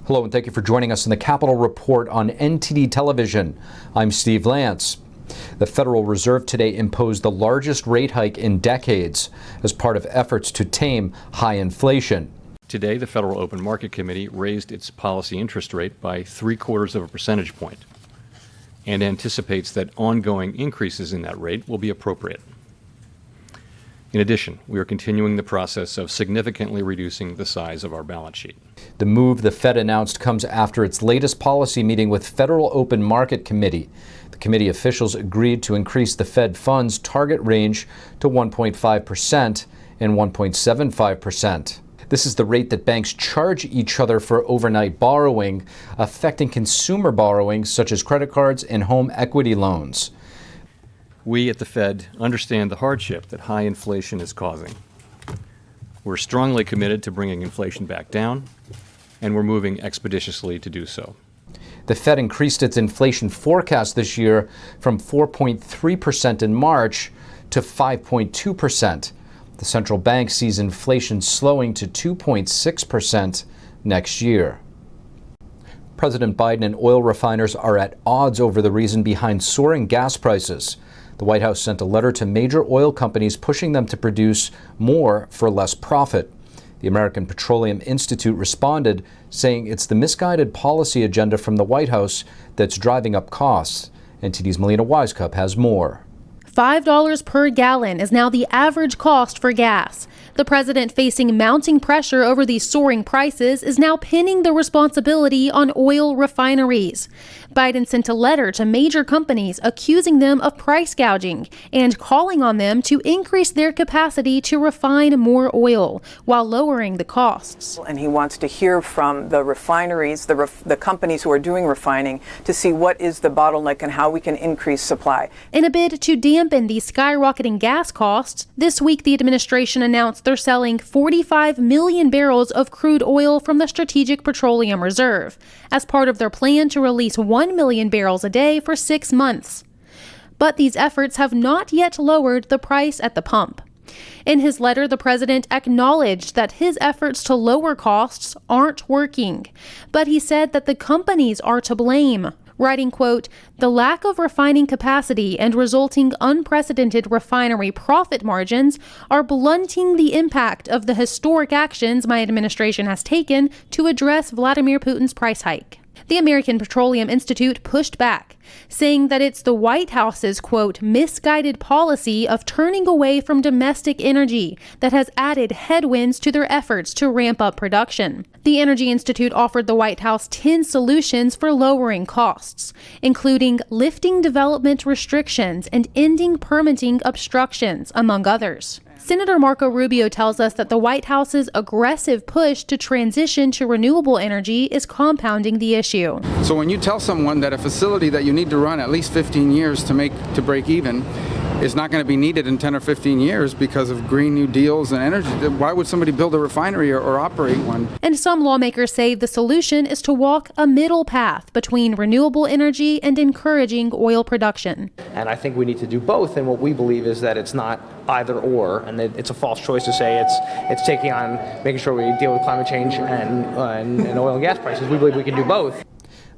Hello and thank you for joining us in the Capitol Report on NTD television. I'm Steve Lance. The Federal Reserve today imposed the largest rate hike in decades as part of efforts to tame high inflation. Today, the Federal Open Market Committee raised its policy interest rate by 0.75 of a percentage point and anticipates that ongoing increases in that rate will be appropriate. In addition, we are continuing the process of significantly reducing the size of our balance sheet. The move the Fed announced comes after its latest policy meeting with Federal Open Market Committee. The committee officials agreed to increase the Fed funds target range to 1.5% and 1.75%. This is the rate that banks charge each other for overnight borrowing, affecting consumer borrowing such as credit cards and home equity loans. We at the Fed understand the hardship that high inflation is causing. We're strongly committed to bringing inflation back down, and we're moving expeditiously to do so. The Fed increased its inflation forecast this year from 4.3% in March to 5.2%. The central bank sees inflation slowing to 2.6% next year. President Biden and oil refiners are at odds over the reason behind soaring gas prices. The White House sent a letter to major oil companies pushing them to produce more for less profit. The American Petroleum Institute responded, saying it's the misguided policy agenda from the White House that's driving up costs. NTD's Melina Wisecup has more. $5 per gallon is now the average cost for gas. The president, facing mounting pressure over these soaring prices, is now pinning the responsibility on oil refineries. Biden sent a letter to major companies accusing them of price gouging and calling on them to increase their capacity to refine more oil while lowering the costs. And he wants to hear from the refineries, the companies who are doing refining, to see what is the bottleneck and how we can increase supply. In a bid to dampen these skyrocketing gas costs, this week the administration announced they're selling 45 million barrels of crude oil from the Strategic Petroleum Reserve as part of their plan to release 1 million barrels a day for 6 months. But these efforts have not yet lowered the price at the pump. In his letter, the president acknowledged that his efforts to lower costs aren't working, but he said that the companies are to blame, writing, quote, "The lack of refining capacity and resulting unprecedented refinery profit margins are blunting the impact of the historic actions my administration has taken to address Vladimir Putin's price hike." The American Petroleum Institute pushed back, saying that it's the White House's, quote, "misguided policy of turning away from domestic energy that has added headwinds to their efforts to ramp up production." The Energy Institute offered the White House 10 solutions for lowering costs, including lifting development restrictions and ending permitting obstructions, among others. Senator Marco Rubio tells us that the White House's aggressive push to transition to renewable energy is compounding the issue. So when you tell someone that a facility that you need to run at least 15 years to break even is not going to be needed in 10 or 15 years because of Green New Deals and energy, why would somebody build a refinery or operate one? And some lawmakers say the solution is to walk a middle path between renewable energy and encouraging oil production. And I think we need to do both, and what we believe is that it's not either or, and that it's a false choice to say it's taking on making sure we deal with climate change and oil and gas prices. We believe we can do both.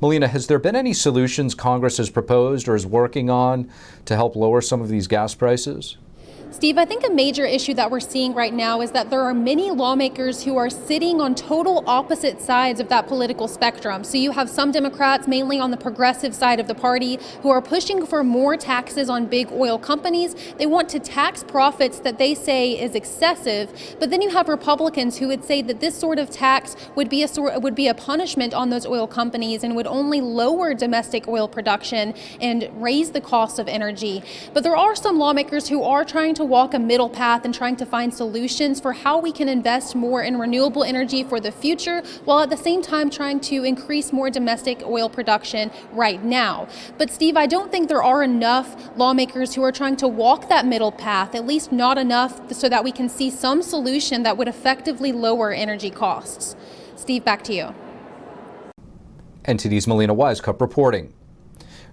Melina, has there been any solutions Congress has proposed or is working on to help lower some of these gas prices? Steve, I think a major issue that we're seeing right now is that there are many lawmakers who are sitting on total opposite sides of that political spectrum. So you have some Democrats, mainly on the progressive side of the party, who are pushing for more taxes on big oil companies. They want to tax profits that they say is excessive. But then you have Republicans who would say that this sort of tax would be a punishment on those oil companies and would only lower domestic oil production and raise the cost of energy. But there are some lawmakers who are trying to walk a middle path and trying to find solutions for how we can invest more in renewable energy for the future, while at the same time trying to increase more domestic oil production right now. But Steve, I don't think there are enough lawmakers who are trying to walk that middle path, at least not enough so that we can see some solution that would effectively lower energy costs. Steve, back to you. NTD's Melina Wisecup reporting.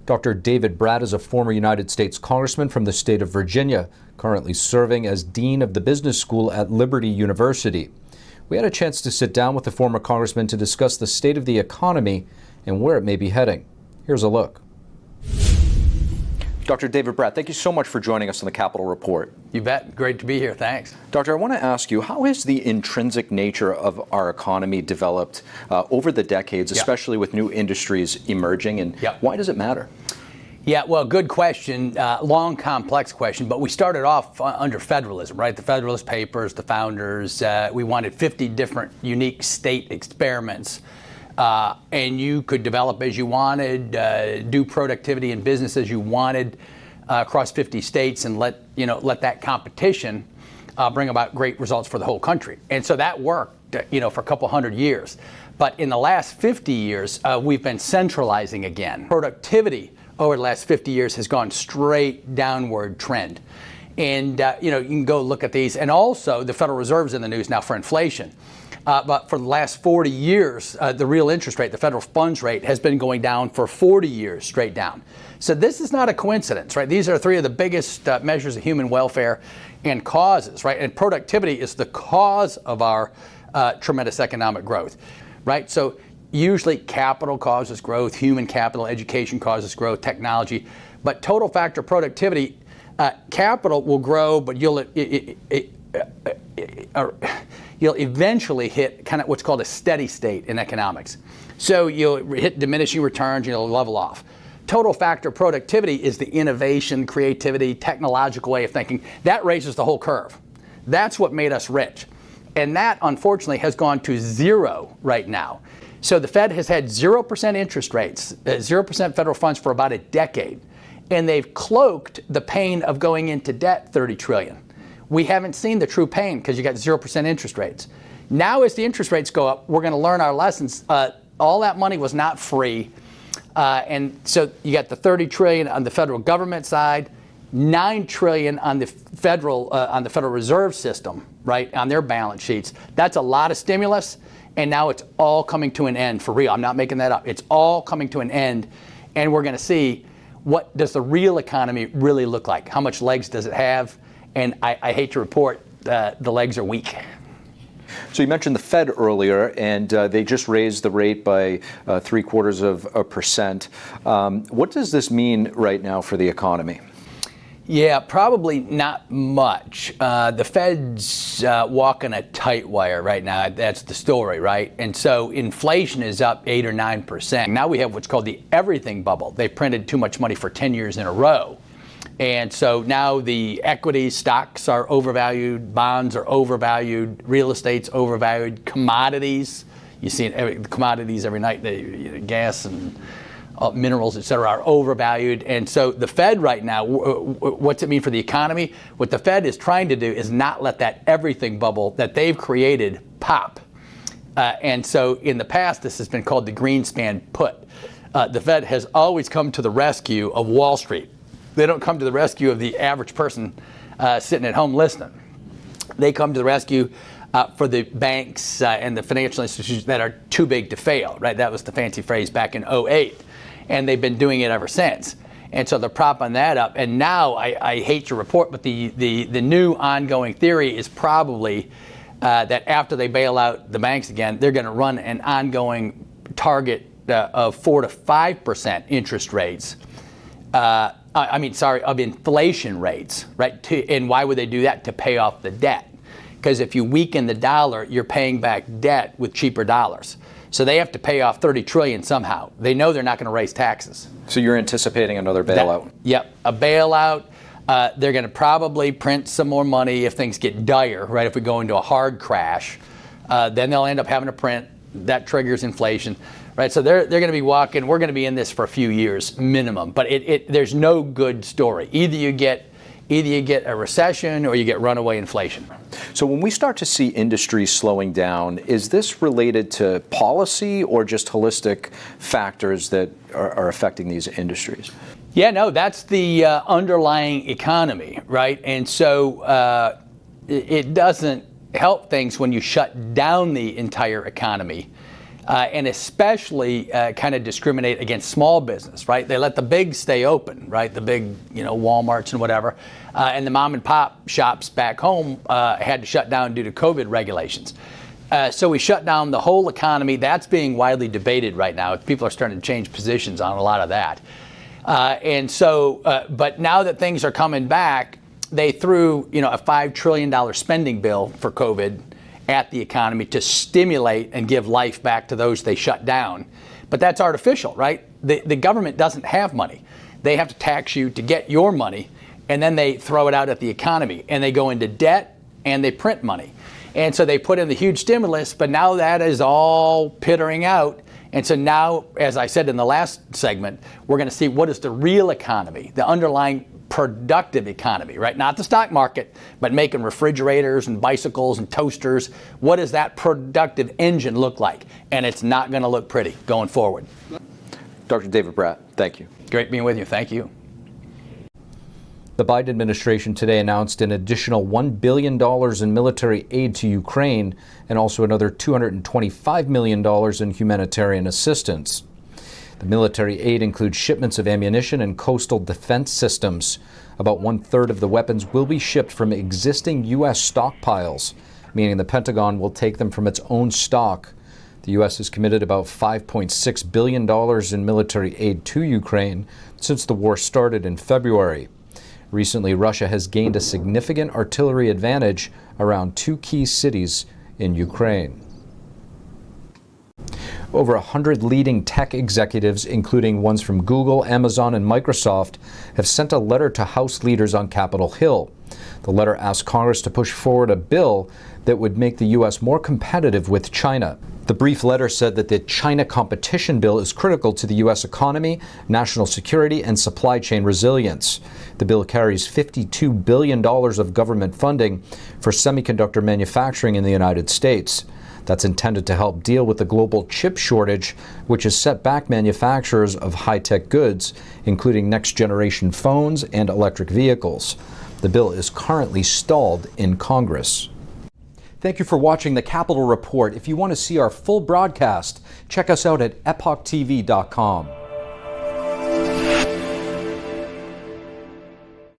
Dr. David Brat is a former United States congressman from the state of Virginia, currently serving as dean of the business school at Liberty University. We had a chance to sit down with the former congressman to discuss the state of the economy and where it may be heading. Here's a look. Dr. David Brat, thank you so much for joining us on the Capitol Report. You bet. Great to be here. Thanks. Doctor, I want to ask you, how has the intrinsic nature of our economy developed over the decades, especially with new industries emerging, and why does it matter? Yeah, well, good question. Long, complex question. But we started off under federalism, right? The Federalist Papers, the founders, we wanted 50 different unique state experiments. And you could develop as you wanted, do productivity in business as you wanted across 50 states, and let that competition bring about great results for the whole country. And so that worked, for a couple hundred years. But in the last 50 years, we've been centralizing again. Productivity over the last 50 years has gone straight downward trend. And, you can go look at these. And also, the Federal Reserve's in the news now for inflation. But for the last 40 years, the real interest rate, the federal funds rate, has been going down for 40 years straight down. So this is not a coincidence, right? These are three of the biggest measures of human welfare and causes, right? And productivity is the cause of our tremendous economic growth, right? So usually capital causes growth, human capital, education causes growth, technology. But total factor productivity, capital will grow, but you'll eventually hit kind of what's called a steady state in economics. So you'll hit diminishing returns, you'll level off. Total factor productivity is the innovation, creativity, technological way of thinking. That raises the whole curve. That's what made us rich. And that, unfortunately, has gone to zero right now. So the Fed has had 0% interest rates, 0% federal funds for about a decade. And they've cloaked the pain of going into debt, $30 trillion. We haven't seen the true pain because you got 0% interest rates. Now, as the interest rates go up, we're going to learn our lessons. All that money was not free. And so you got the $30 trillion on the federal government side, $9 trillion on the Federal Reserve System, right, on their balance sheets. That's a lot of stimulus. And now it's all coming to an end for real. I'm not making that up. It's all coming to an end. And we're going to see, what does the real economy really look like? How much legs does it have? And I hate to report, the legs are weak. So you mentioned the Fed earlier, and they just raised the rate by 0.75%. What does this mean right now for the economy? Yeah, probably not much. The Fed's walking a tight wire right now. That's the story, right? And so inflation is up 8 or 9%. Now we have what's called the everything bubble. They printed too much money for 10 years in a row. And so now the equities, stocks are overvalued, bonds are overvalued, real estate's overvalued, commodities, you see commodities every night, gas and minerals, et cetera, are overvalued. And so the Fed right now, what's it mean for the economy? What the Fed is trying to do is not let that everything bubble that they've created pop. And so in the past, this has been called the Greenspan put. The Fed has always come to the rescue of Wall Street. They don't come to the rescue of the average person sitting at home listening. They come to the rescue for the banks and the financial institutions that are too big to fail, right? That was the fancy phrase back in 2008. And they've been doing it ever since. And so they're propping that up. And now, I hate to report, but the new ongoing theory is probably that after they bail out the banks again, they're going to run an ongoing target of 4 to 5% interest rates. Of inflation rates, right? And why would they do that? To pay off the debt. Because if you weaken the dollar, you're paying back debt with cheaper dollars. So they have to pay off $30 trillion somehow. They know they're not going to raise taxes. So you're anticipating another bailout? Yep, a bailout. They're going to probably print some more money if things get dire, right? If we go into a hard crash, then they'll end up having to print. That triggers inflation, right? So they're going to be walking. We're going to be in this for a few years minimum. But there's no good story. Either you get a recession or you get runaway inflation. So when we start to see industries slowing down, is this related to policy or just holistic factors that are affecting these industries? Yeah, no, that's the underlying economy, right? And so it doesn't help things when you shut down the entire economy. And especially kind of discriminate against small business, right? They let the big stay open, right? The big, Walmarts and whatever. And the mom and pop shops back home had to shut down due to COVID regulations. So we shut down the whole economy. That's being widely debated right now. People are starting to change positions on a lot of that. But now that things are coming back, they threw, a $5 trillion spending bill for COVID at the economy to stimulate and give life back to those they shut down. But that's artificial, right? The government doesn't have money. They have to tax you to get your money, and then they throw it out at the economy, and they go into debt and they print money. And so they put in the huge stimulus, but now that is all pittering out. And so now, as I said in the last segment, we're going to see what is the real economy, the underlying productive economy, right? Not the stock market, but making refrigerators and bicycles and toasters. What does that productive engine look like? And it's not going to look pretty going forward. Dr. David Brat, thank you. Great being with you. Thank you. The Biden administration today announced an additional $1 billion in military aid to Ukraine and also another $225 million in humanitarian assistance. The military aid includes shipments of ammunition and coastal defense systems. About 1/3 of the weapons will be shipped from existing U.S. stockpiles, meaning the Pentagon will take them from its own stock. The U.S. has committed about $5.6 billion in military aid to Ukraine since the war started in February. Recently, Russia has gained a significant artillery advantage around two key cities in Ukraine. Over 100 leading tech executives, including ones from Google, Amazon, and Microsoft, have sent a letter to House leaders on Capitol Hill. The letter asked Congress to push forward a bill that would make the U.S. more competitive with China. The brief letter said that the China competition bill is critical to the U.S. economy, national security, and supply chain resilience. The bill carries $52 billion of government funding for semiconductor manufacturing in the United States. That's intended to help deal with the global chip shortage, which has set back manufacturers of high-tech goods, including next-generation phones and electric vehicles. The bill is currently stalled in Congress. Thank you for watching the Capitol Report. If you want to see our full broadcast, check us out at epochtv.com.